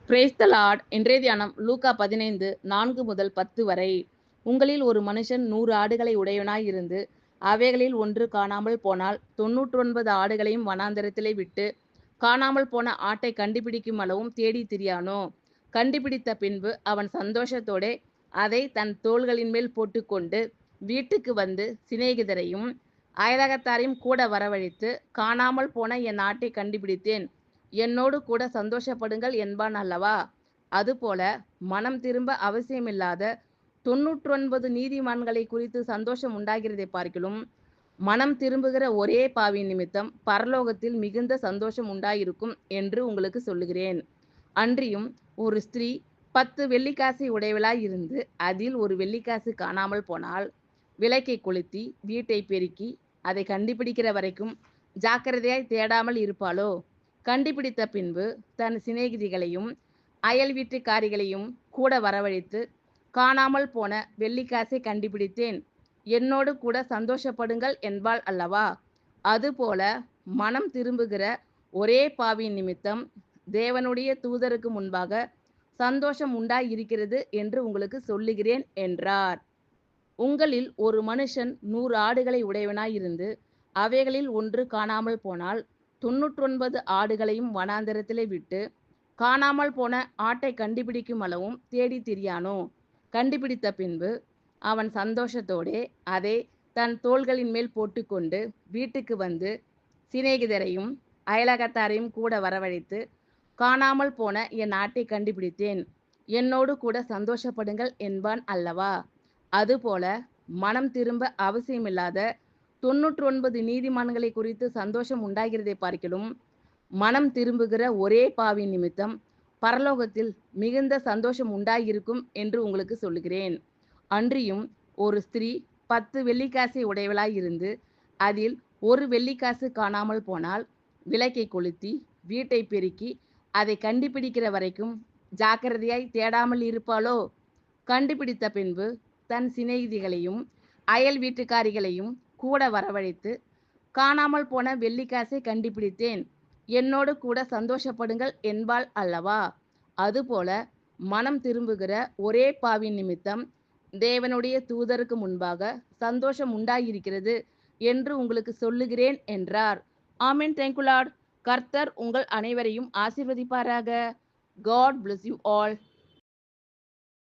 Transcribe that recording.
Praise the Lord. இன்றைய தியானம் லூக்கா 15 4 முதல் 10 வரை. உங்களில் ஒரு மனுஷன் 100 ஆடுகளை உடையவனாய் இருந்து அவைகளில் ஒன்று காணாமல் போனால் 99 ஆடுகளையும் வனாந்தரத்திலே விட்டு காணாமல் போன ஆட்டை கண்டுபிடிக்கும் அளவும் தேடி திரியானோ? கண்டுபிடித்த பின்பு அவன் சந்தோஷத்தோடே அதை தன் தோள்களின் மேல் போட்டுக்கொண்டு வீட்டுக்கு வந்து சிநேகிதரையும் அயலகத்தாரையும் கூட வரவழைத்து, காணாமல் போன என் ஆட்டை கண்டுபிடித்தேன், என்னோடு கூட சந்தோஷப்படுங்கள் என்பான் அல்லவா? அதுபோல மனம் திரும்ப அவசியமில்லாத 99 நீதிமான்களை குறித்து சந்தோஷம் உண்டாகிறதை பார்க்கிலும் மனம் திரும்புகிற ஒரே பாவி நிமித்தம் பரலோகத்தில் மிகுந்த சந்தோஷம் உண்டாயிருக்கும் என்று உங்களுக்கு சொல்லுகிறேன். அன்றியும் ஒரு ஸ்திரீ 10 வெள்ளிக்காசை உடையவளாய் இருந்து அதில் ஒரு வெள்ளிக்காசு காணாமல் போனால் விளக்கை கொளுத்தி வீட்டை பெருக்கி அதை கண்டுபிடிக்கிற வரைக்கும் ஜாக்கிரதையாய் தேடாமல் இருப்பாளோ? கண்டுபிடித்த பின்பு தன் சிநேகிதிகளையும் அயல் வீட்டுக்காரிகளையும் கூட வரவழைத்து, காணாமல் போன வெள்ளிக்காசை கண்டுபிடித்தேன், என்னோடு கூட சந்தோஷப்படுங்கள் என்பாள் அல்லவா? அதுபோல மனம் திரும்புகிற ஒரே பாவியின் நிமித்தம் தேவனுடைய தூதருக்கு முன்பாக சந்தோஷம் உண்டாயிருக்கிறது என்று உங்களுக்கு சொல்லுகிறேன் என்றார். உங்களில் ஒரு மனுஷன் 100 ஆடுகளை உடையவனாய் இருந்து அவைகளில் ஒன்று காணாமல் போனால் 99 ஆடுகளையும் வனாந்தரத்திலே விட்டு காணாமல் போன ஆட்டை கண்டுபிடிக்கும் அளவும் தேடி திரியானோ? கண்டுபிடித்த பின்பு அவன் சந்தோஷத்தோடே அதை தன் தோள்களின் மேல் போட்டுக்கொண்டு வீட்டுக்கு வந்து சிநேகிதரையும் அயலகத்தாரையும் கூட வரவழைத்து, காணாமல் போன என் ஆட்டை கண்டுபிடித்தேன், என்னோடு கூட சந்தோஷப்படுங்கள் என்பான் அல்லவா? அதுபோல மனம் திரும்ப அவசியமில்லாத 99 நீதிமான்களை குறித்து சந்தோஷம் உண்டாகிறதை பார்க்கிலும் மனம் திரும்புகிற ஒரே பாவி நிமித்தம் பரலோகத்தில் மிகுந்த சந்தோஷம் உண்டாயிருக்கும் என்று உங்களுக்கு சொல்லுகிறேன். அன்றியும் ஒரு ஸ்திரீ 10 வெள்ளிக்காசை உடையவளாய் இருந்து அதில் ஒரு வெள்ளிக்காசு காணாமல் போனால் விளக்கை கொளுத்தி வீட்டை பெருக்கி அதை கண்டுபிடிக்கிற வரைக்கும் ஜாக்கிரதையாய் தேடாமல் இருப்பாளோ? கண்டுபிடித்த பின்பு தன் சிநேகிதிகளையும் அயல் வீட்டுக்காரிகளையும் கூட வரவழைத்து, காணாமல் போன வெள்ளிக்காசை கண்டுபிடித்தேன், என்னோடு கூட சந்தோஷப்படுங்கள் என்பாள் அல்லவா? அதுபோல மனம் திரும்புகிற ஒரே பாவியின் நிமித்தம் தேவனுடைய தூதருக்கு முன்பாக சந்தோஷம் உண்டாயிருக்கிறது என்று உங்களுக்கு சொல்லுகிறேன் என்றார். ஆமென். Thank you Lord. கர்த்தர் உங்கள் அனைவரையும் ஆசீர்வதிப்பாராக. God bless you all.